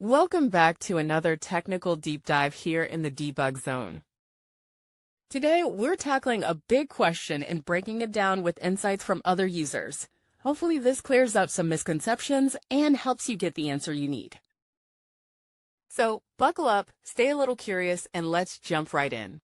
Welcome back to another technical deep dive here in the debug zone. Today, we're tackling a big question and breaking it down with insights from other users. Hopefully this clears up some misconceptions and helps you get the answer you need. So buckle up, stay a little curious, and let's jump right in.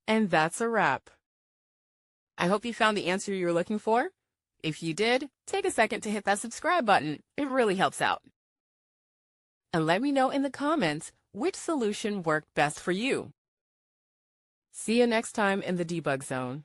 And that's a wrap. I hope you found the answer you were looking for. If you did, take a second to hit that subscribe button. It really helps out. And let me know in the comments which solution worked best for you. See you next time in the debug zone.